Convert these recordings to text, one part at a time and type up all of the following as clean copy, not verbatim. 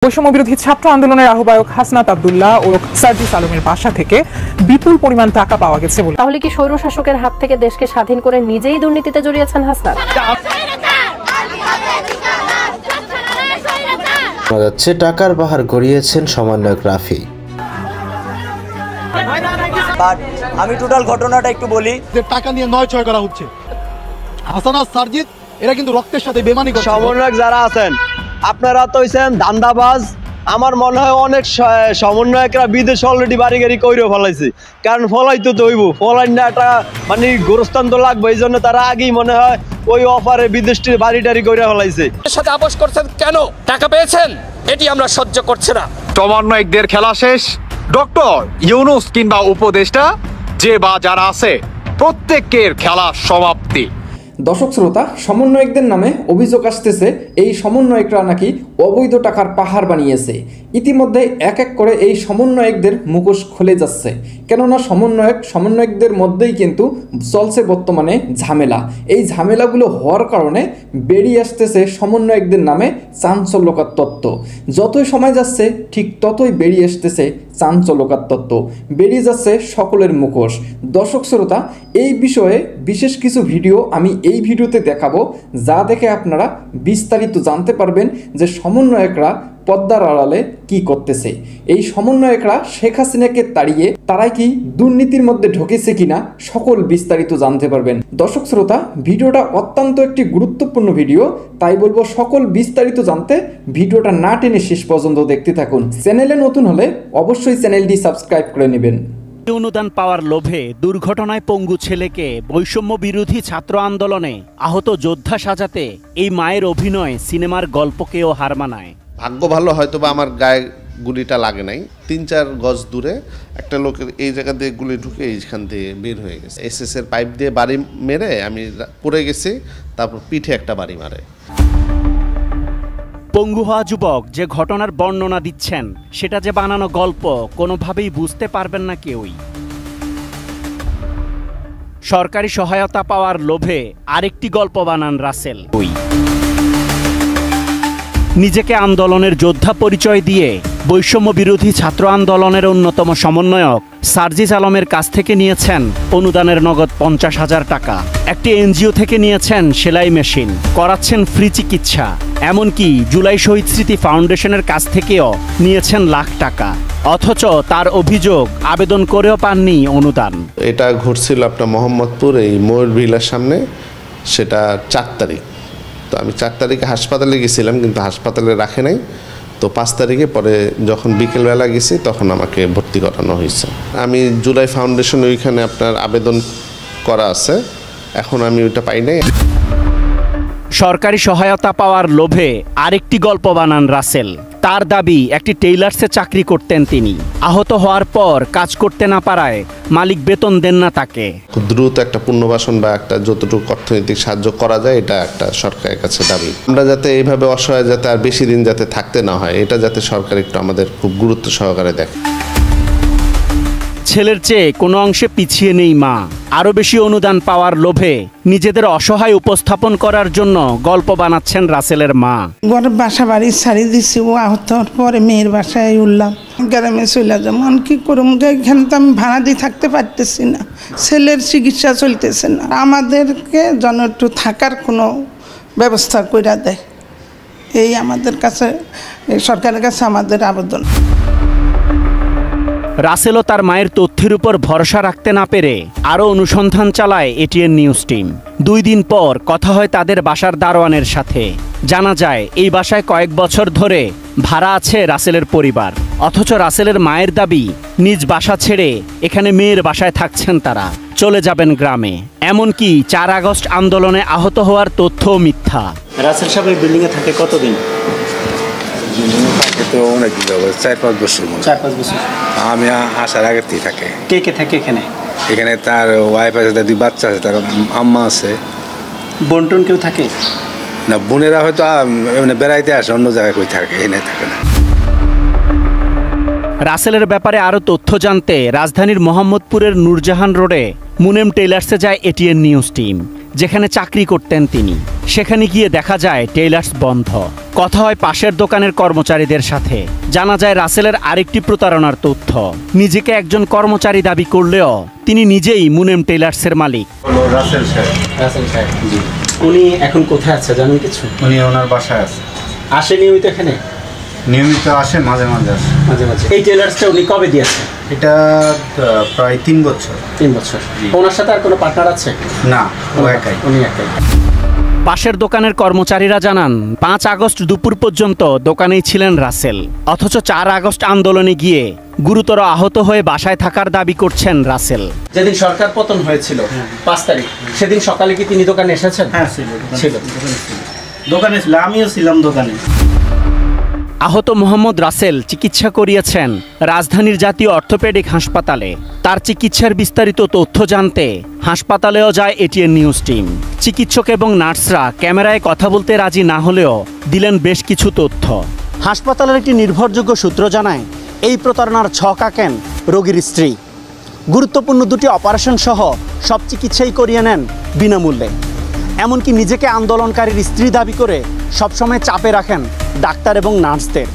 বৈষম্য বিরোধী ছাত্র আন্দোলনের আহ্বায়ক হাসনাত আব্দুল্লাহ ও সার্জিস আলমের বাসা থেকে বিপুল পরিমাণ টাকা পাওয়া গেছে বলে। তাহলে কি স্বৈরশাসকের হাত থেকে দেশকে স্বাধীন করে নিজেই দুর্নীতিতে জড়িয়েছেন হাসনাত? শোনা যাচ্ছে টাকার পাহাড় গড়িয়েছেন সমন্বয়ক রাফি। আমি টোটাল ঘটনাটা একটু বলি। যে টাকা নিয়ে নয় ছয় করা হচ্ছে, হাসানাত সার্জিস এরা কিন্তু রক্তের সাথে বেমানি করছে। সমন্বয়ক যারা আছেন আপনারা তো হইছেন ধান্দাবাজ। আমার মনে হয় অনেক সমন্বয়করা বিদেশ অলরেডি বাড়ি গাড়ি কইরে ফলাইছে, কারণ ফলাইতে তো হইব, ফলাইন না একটা মানে গোরস্থান তো লাগবে, এই জন্য তারা আগেই মনে হয় ওই অফারে বিদেশ বাড়ি টাড়ি কইরে ফলাইছে। সাথে আপোষ করছেন কেন? টাকা পেয়েছেন, এটি আমরা সহ্য করছি না। সমন্বয়কদের খেলা শেষ। ডক্টর ইউনূস কিংবা উপদেষ্টা যে বা যারা আছে প্রত্যেকের খেলা সমাপ্তি। দর্শক শ্রোতা, সমন্বয়কদের নামে অভিযোগ আসতেছে এই সমন্বয়করা নাকি অবৈধ টাকার পাহাড় বানিয়েছে। ইতিমধ্যে এক এক করে এই সমন্বয়কদের মুখোশ খুলে যাচ্ছে, কেননা সমন্বয়কদের মধ্যেই কিন্তু চলছে বর্তমানে ঝামেলা। এই ঝামেলাগুলো হওয়ার কারণে বেরিয়ে আসতেছে সমন্বয়কদের নামে চাঞ্চল্যকর তত্ত্ব। যতই সময় যাচ্ছে ঠিক ততই বেরিয়ে আসতেছে চাঞ্চল্যকর তত্ত্ব, বেরিয়ে যাচ্ছে সকলের মুখোশ। দর্শক শ্রোতা, এই বিষয়ে বিশেষ কিছু ভিডিও আমি এই ভিডিওতে দেখাবো, যা দেখে আপনারা বিস্তারিত জানতে পারবেন যে সমন্বয়করা পদ্মার আড়ালে কি করতেছে। এই সমন্বয়করা শেখ হাসিনাকে তাড়িয়ে তারাই কি দুর্নীতির মধ্যে ঢুকেছে কিনা সকল বিস্তারিত জানতে পারবেন। দর্শক শ্রোতা, ভিডিওটা অত্যন্ত একটি গুরুত্বপূর্ণ ভিডিও, তাই বলবো সকল বিস্তারিত জানতে ভিডিওটা না টেনে শেষ পর্যন্ত দেখতে থাকুন। চ্যানেলে নতুন হলে অবশ্যই চ্যানেলটি সাবস্ক্রাইব করে নেবেন। অনুদান পাওয়ার লোভে দুর্ঘটনায় পঙ্গু ছেলেকে বৈষম্য বিরোধী ছাত্র আন্দোলনে আহত যোদ্ধা সাজাতে এই মায়ের অভিনয় সিনেমার গল্পকেও হার মানায়। ভাগ্য ভালো, হয়তো বা আমার গায়ে গুলিটা লাগে নাই। 3-4 গজ দূরে একটা লোকের এই জায়গা দিয়ে গুলি ঢুকে এইখান দিয়ে বের হয়ে গেছে। এসএস এর পাইপ দিয়ে বাড়ি মেরে আমি পড়ে গেছি, তারপর পিঠে একটা বাড়ি মারে। পঙ্গু হওয়া যুবক যে ঘটনার বর্ণনা দিচ্ছেন সেটা যে বানানো গল্প কোনোভাবেই বুঝতে পারবেন না কেউই। সরকারি সহায়তা পাওয়ার লোভে আরেকটি গল্প বানান রাসেল। নিজেকে আন্দোলনের যোদ্ধা পরিচয় দিয়ে বৈষম্য বিরোধী ছাত্র আন্দোলনের অন্যতম সমন্বয়ক সার্জিস আলমের কাছ থেকে নিয়েছেন অনুদানের নগদ 50,000 টাকা। একটি এনজিও থেকে নিয়েছেন সেলাই মেশিন, করাচ্ছেন ফ্রি চিকিৎসা, এমনকি জুলাই শহীদ স্মৃতি ফাউন্ডেশনের কাছ থেকেও নিয়েছেন লাখ টাকা। অথচ তার অভিযোগ আবেদন করেও পাননি অনুদান। এটা ঘটছিল আপনার মোহাম্মদপুর এই ময়ূর ভিলার সামনে, সেটা 4 তারিখ। তো আমি 4 তারিখে হাসপাতালে গেছিলাম, কিন্তু হাসপাতালে রাখে নাই। তো 5 তারিখে পরে যখন বিকেলবেলা গেছি তখন আমাকে ভর্তি করানো হয়েছে। আমি জুলাই ফাউন্ডেশন ওইখানে আপনার আবেদন করা আছে, এখন আমি ওইটা পাই নাই। সরকারি সহায়তা পাওয়ার লোভে আরেকটি গল্প বানান রাসেল। তার দাবি একটি টেইলার্সে চাকরি করতেন তিনি। আহত হওয়ার পর কাজ করতে না পারায় মালিক বেতন দেন না তাকে। খুব দ্রুত একটা পুনর্বাসন বা একটা যতটুকু অর্থনৈতিক সাহায্য করা যায়, এটা একটা সরকারের কাছে দাবি। আমরা যাতে এইভাবে অসহায় যাতে আর বেশি দিন যাতে থাকতে না হয়, এটা যাতে সরকার একটু আমাদের খুব গুরুত্ব সহকারে দেখে। ছেলের চেয়ে কোনো অংশে পিছিয়ে নেই মা। আরও বেশি অনুদান পাওয়ার লোভে নিজেদের অসহায় উপস্থাপন করার জন্য গল্প বানাচ্ছেন রাসেলের মা। ঘরের বাসা বাড়ি ছাড়ি দিছি, ও আহত হওয়ার পরে মেয়ের বাসায় উঠলাম, গ্রামে চলে যেমন কি করুম, এখানে তো আমি ভাড়া দিয়ে থাকতে পারতেছি না, ছেলের চিকিৎসা চলতেছে না, আমাদেরকে যেন একটু থাকার কোনো ব্যবস্থা করে দেয়, এই আমাদের কাছে সরকারের কাছে আমাদের আবেদন। রাসেলও তার মায়ের তথ্যের উপর ভরসা রাখতে না পেরে আরও অনুসন্ধান চালায় এটিএন নিউজ টিম। 2 দিন পর কথা হয় তাদের বাসার দারোয়ানের সাথে। জানা যায় এই বাসায় কয়েক বছর ধরে ভাড়া আছে রাসেলের পরিবার। অথচ রাসেলের মায়ের দাবি নিজ বাসা ছেড়ে এখানে মেয়ের বাসায় থাকছেন তারা, চলে যাবেন গ্রামে। এমনকি 4 আগস্ট আন্দোলনে আহত হওয়ার তথ্যও মিথ্যা। রাসেল সাহেব এই বিল্ডিংয়ে থাকে কতদিন? তো অনেকদিন যাবো, 4-5 বছর। 4-5 বছর। আমি আসার আগের থেকে থাকে। কে কে থাকে এখানে? এখানে তার ওয়াইফ আছে, তার 2 বাচ্চা আছে, তার আম্মা আছে। বোনটোন কেউ থাকে না? বোনেরা হয়তো মানে বেড়াইতে আসে, অন্য জায়গায় কই থাকে, এখানে থাকে না। রাসেলের ব্যাপারে আরও তথ্য জানতে রাজধানীর মোহাম্মদপুরের নূরজাহান রোডে মুনেম টেইলার্সে যায় এটিএন নিউজ টিম। যেখানে চাকরি করতেন তিনি। সেখানে গিয়ে দেখা যায় টেইলার্স বন্ধ। কথা হয় পাশের দোকানের কর্মচারীদের সাথে। জানা যায় রাসেলের আরেকটি প্রতারণার তথ্য। নিজেকে একজন কর্মচারী দাবি করলেও তিনি নিজেই মুনেম টেইলার্সের মালিক। রাসেল সাহেব জি। উনি এখন কোথায় আছে জানেন কিছু? উনি ওনার বাসায় আছে। আসে নিয়মিত এখানে? নিয়মিত আসে, মাঝে মাঝে আসে। মাঝে মাঝে। এই টেলার্সটা উনি কবে দিয়েছে? এটা প্রায় 3 বছর। 3 বছর। ওনার সাথে আর কোনো পার্টনার আছে? না, ও একাই। উনি একাই। পাশের দোকানের কর্মচারীরা জানান 5 আগস্ট দুপুর পর্যন্ত দোকানেই ছিলেন রাসেল। অথচ 4 আগস্ট আন্দোলনে গিয়ে গুরুতর আহত হয়ে বাসায় থাকার দাবি করছেন রাসেল। যেদিন সরকার পতন হয়েছিল 5 তারিখ, সেদিন সকালে কি তিনি দোকানে এসেছেন? হ্যাঁ ছিল। দোকানে ছিল, আমিও ছিলাম দোকানে। আহত মোহাম্মদ রাসেল চিকিৎসা করিয়েছেন রাজধানীর জাতীয় অর্থোপেডিক হাসপাতালে। তার চিকিৎসার বিস্তারিত তথ্য জানতে হাসপাতালেও যায় এটিএন নিউজ টিম। চিকিৎসক এবং নার্সরা ক্যামেরায় কথা বলতে রাজি না হলেও দিলেন বেশ কিছু তথ্য। হাসপাতালের একটি নির্ভরযোগ্য সূত্র জানায় এই প্রতারণার ছক আঁকেন রোগীর স্ত্রী। গুরুত্বপূর্ণ 2টি অপারেশন সহ সব চিকিৎসাই করিয়ে নেন বিনামূল্যে। এমনকি নিজেকে আন্দোলনকারীর স্ত্রী দাবি করে সবসময় চাপে রাখেন ডাক্তার এবং নার্সদের।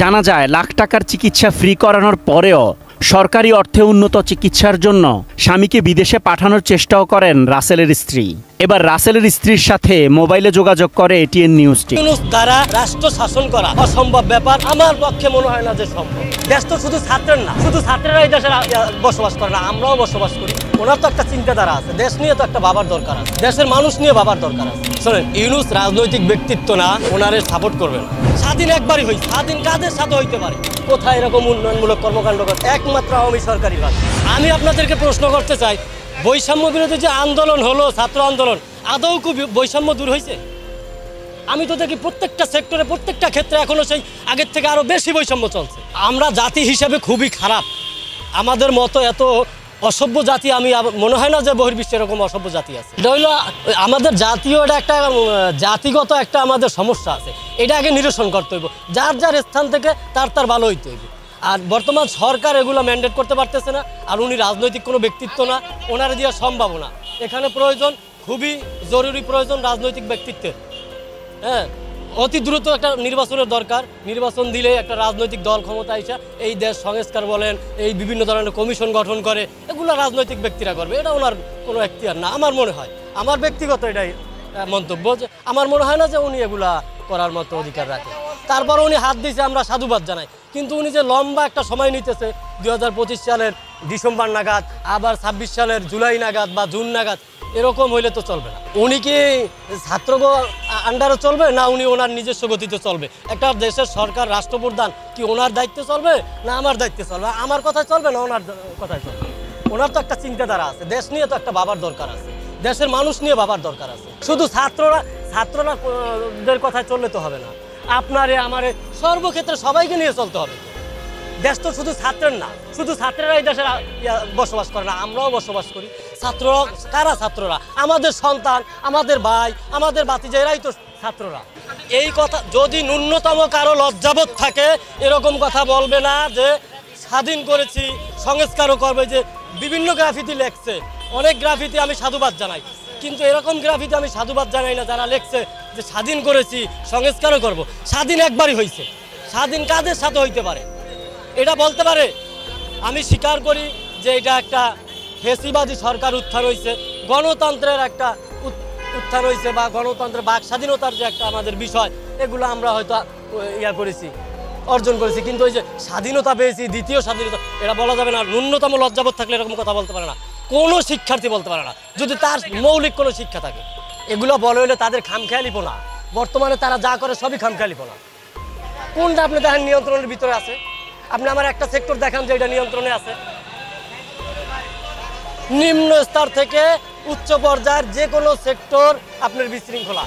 জানা যায় লাখ টাকার চিকিৎসা ফ্রি করানোর পরেও সরকারি অর্থে উন্নত চিকিৎসার জন্য স্বামীকে বিদেশে পাঠানোর চেষ্টাও করেন রাসেলের স্ত্রী। এবার রাসেলের স্ত্রীর সাথে মোবাইলে যোগাযোগ করে এটিএন নিউজ টিম। দ্বারা রাষ্ট্র শাসন করা অসম্ভব ব্যাপার, আমার পক্ষে মনে হয় না যে সম্ভব। দেশ তো শুধু ছাত্রের না, শুধু ছাত্রেরাই দেশে বসবাস করে না, আমরাও বসবাস করি। ওনার তো একটা চিন্তাধারা আছে, দেশ নিয়ে তো একটা ভাবার দরকার আছে, দেশের মানুষ নিয়ে ভাবার দরকার আছে। শোনেন, ইউনূস রাজনৈতিক ব্যক্তিত্ব না, ওনারে সাপোর্ট করবেন। স্বাধীন একবারই হয়েছে, স্বাধীন কাদের সাথে হইতে পারে? কোথায় এরকম উন্নয়নমূলক কর্মকাণ্ড করে? একমাত্র আওয়ামী সরকারি ভাগ। আমি আপনাদেরকে প্রশ্ন করতে চাই, বৈষম্য বিরোধী যে আন্দোলন হলো, ছাত্র আন্দোলন, আদৌ কি বৈষম্য দূর হয়েছে? আমি তো দেখি প্রত্যেকটা সেক্টরে, প্রত্যেকটা ক্ষেত্রে এখনো সেই আগের থেকে আরো বেশি বৈষম্য চলছে। আমরা জাতি হিসেবে খুবই খারাপ। আমাদের মতো এত অসভ্য জাতি আমি মনে হয় না যে বহির্বিশ্বে এরকম অসভ্য জাতি আছে। এটা হইলো আমাদের জাতীয়, এটা একটা জাতিগত একটা আমাদের সমস্যা আছে। এটা আগে নিরসন করতে হইব। যার যার স্থান থেকে তার ভালো হইতে হইবে। আর বর্তমান সরকার এগুলো ম্যান্ডেট করতে পারতেছে না। আর উনি রাজনৈতিক কোনো ব্যক্তিত্ব না, ওনার দেওয়া সম্ভব না। এখানে প্রয়োজন, খুবই জরুরি প্রয়োজন রাজনৈতিক ব্যক্তিত্বের। হ্যাঁ, অতি দ্রুত একটা নির্বাচনের দরকার। নির্বাচন দিলে একটা রাজনৈতিক দল ক্ষমতা এসে এই দেশ সংস্কার বলেন, এই বিভিন্ন ধরনের কমিশন গঠন করে, এগুলো রাজনৈতিক ব্যক্তিরা করবে। এটা ওনার কোনো এখতিয়ার না আমার মনে হয়। আমার ব্যক্তিগত এটাই মন্তব্য, যে আমার মনে হয় না যে উনি এগুলা করার মতো অধিকার রাখে। তারপর উনি হাত দিয়েছে, আমরা সাধুবাদ জানাই। কিন্তু উনি যে লম্বা একটা সময় নিতেছে, 2025 সালের ডিসেম্বর নাগাদ, আবার 26 সালের জুলাই নাগাদ বা জুন নাগাদ, এরকম হইলে তো চলবে না। উনি কি ছাত্র আন্ডারে চলবে, না উনি ওনার নিজস্ব গতিতে চলবে? একটা দেশের সরকার, রাষ্ট্রপ্রধান কি ওনার দায়িত্বে চলবে না আমার দায়িত্বে চলবে? আমার কথায় চলবে না ওনার কথায় চলবে? ওনার তো একটা চিন্তাধারা আছে, দেশ নিয়ে তো একটা ভাবার দরকার আছে, দেশের মানুষ নিয়ে ভাবার দরকার আছে। শুধু ছাত্রদের কথায় চললে তো হবে না। আপনারে আমারে সর্বক্ষেত্রে সবাইকে নিয়ে চলতে হবে। দেশ তো শুধু ছাত্রের না, শুধু ছাত্রেরাই দেশে বসবাস করে না, আমরাও বসবাস করি। ছাত্ররা কারা? ছাত্ররা আমাদের সন্তান, আমাদের ভাই, আমাদের ভাতিজা, এরাই তো ছাত্ররা। এই কথা যদি ন্যূনতম কারো লজ্জাবোধ থাকে, এরকম কথা বলবে না যে স্বাধীন করেছি, সংস্কারও করবে। যে বিভিন্ন গ্রাফিতি লেখছে, অনেক গ্রাফিতি আমি সাধুবাদ জানাই, কিন্তু এরকম গ্রাফিতি আমি সাধুবাদ জানাই না যারা লেখছে যে স্বাধীন করেছি, সংস্কারও করব। স্বাধীন একবারই হয়েছে, স্বাধীন কাদের সাথে হইতে পারে? এটা বলতে পারে? আমি স্বীকার করি যে এটা একটা ফেসিবাদী সরকার উত্থান হয়েছে, গণতন্ত্রের একটা উত্থান হয়েছে, বা গণতন্ত্রের বাক স্বাধীনতার যে একটা আমাদের বিষয়, এগুলো আমরা হয়তো করেছি, অর্জন করেছি। কিন্তু ওই যে স্বাধীনতা পেয়েছি, দ্বিতীয় স্বাধীনতা, এটা বলা যাবে না। ন্যূনতম লজ্জাবোধ থাকলে এরকম কথা বলতে পারে না, কোনো শিক্ষার্থী বলতে পারে না, যদি তার মৌলিক কোনো শিক্ষা থাকে। এগুলো বলে হলে তাদের খামখেয়ালিপনা। বর্তমানে তারা যা করে সবই খামখেয়ালিপনা। কোনটা আপনি দেখেন নিয়ন্ত্রণের ভিতরে আছে? আপনি আমার একটা সেক্টর দেখান যে এটা নিয়ন্ত্রণে আছে। নিম্ন স্তর থেকে উচ্চ পর্যায়ের যে কোনো সেক্টর আপনার বিশৃঙ্খলা,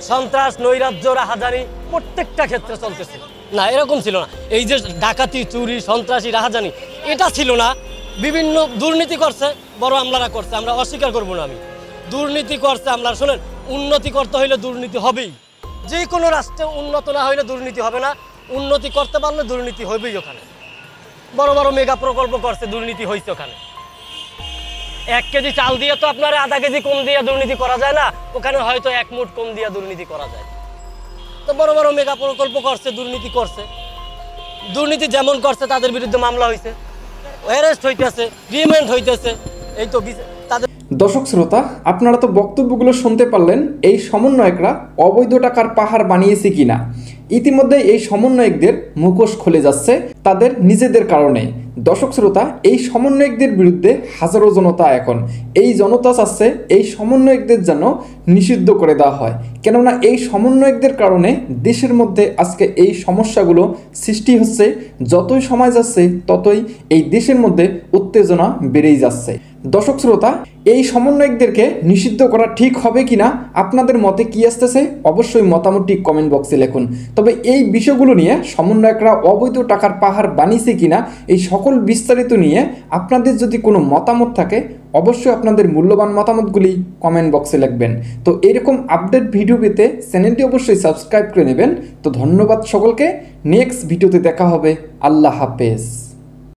সন্ত্রাস, নৈরাজ্য, রাহাজানি প্রত্যেকটা ক্ষেত্রে চলতেছে না। এরকম ছিল না। এই যে ডাকাতি, চুরি, সন্ত্রাসী, রাহাজানি, এটা ছিল না। বিভিন্ন দুর্নীতি করছে, বড় আমলারা করছে, আমরা অস্বীকার করবো না। আমি দুর্নীতি করছে আমলারা। শোনেন, উন্নতি করতে হইলে দুর্নীতি হবেই। যে কোনো রাষ্ট্রে উন্নত না হইলে দুর্নীতি হবে না, উন্নতি করতে পারলে দুর্নীতি হবেই। ওখানে বড় বড় মেগা প্রকল্প করছে, দুর্নীতি হয়েছে ওখানে। 1 কেজি চাল দিয়ে তো আপনার আধা কেজি কম দিয়ে দুর্নীতি করা যায় না, ওখানে হয়তো 1 মুঠ কম দিয়ে দুর্নীতি করা যায়। তো বড় বড় মেগা প্রকল্প করছে, দুর্নীতি করছে, দুর্নীতি যেমন করছে তাদের বিরুদ্ধে মামলা হয়েছে, অ্যারেস্ট হইতেছে, রিমান্ড হইতেছে। এই তো তাদের। দর্শক শ্রোতা, আপনারা তো বক্তব্যগুলো শুনতে পারলেন এই সমন্বয়করা অবৈধ টাকার পাহাড় বানিয়েছে কিনা। ইতিমধ্যে এই সমন্বয়কদের মুখোশ খুলে যাচ্ছে তাদের নিজেদের কারণে। দর্শক শ্রোতা, এই সমন্বয়কদের বিরুদ্ধে হাজারো জনতা এখন এই জনতা চাচ্ছে এই সমন্বয়কদের যেন নিষিদ্ধ করে দেওয়া হয়, কেননা এই সমন্বয়কদের কারণে দেশের মধ্যে আজকে এই সমস্যাগুলো সৃষ্টি হচ্ছে। যতই সময় যাচ্ছে ততই এই দেশের মধ্যে উত্তেজনা বেড়েই যাচ্ছে। দর্শক শ্রোতা, এই সমন্বয়কদেরকে নিষিদ্ধ করা ঠিক হবে কিনা, আপনাদের মতে কি আসতেছে অবশ্যই মতামতটি কমেন্ট বক্সে লিখুন। তবে এই বিষয়গুলো নিয়ে সমন্বয়করা অবৈধ টাকার পাহাড় বানিয়েছে কিনা, এই সকল বিস্তারিত নিয়ে আপনাদের যদি কোনো মতামত থাকে অবশ্যই আপনাদের মূল্যবান মতামতগুলি কমেন্ট বক্সে লিখবেন। তো এরকম আপডেট ভিডিও পেতে চ্যানেলটি অবশ্যই সাবস্ক্রাইব করে নেবেন। তো ধন্যবাদ সকলকে, নেক্সট ভিডিওতে দেখা হবে। আল্লাহ হাফেজ।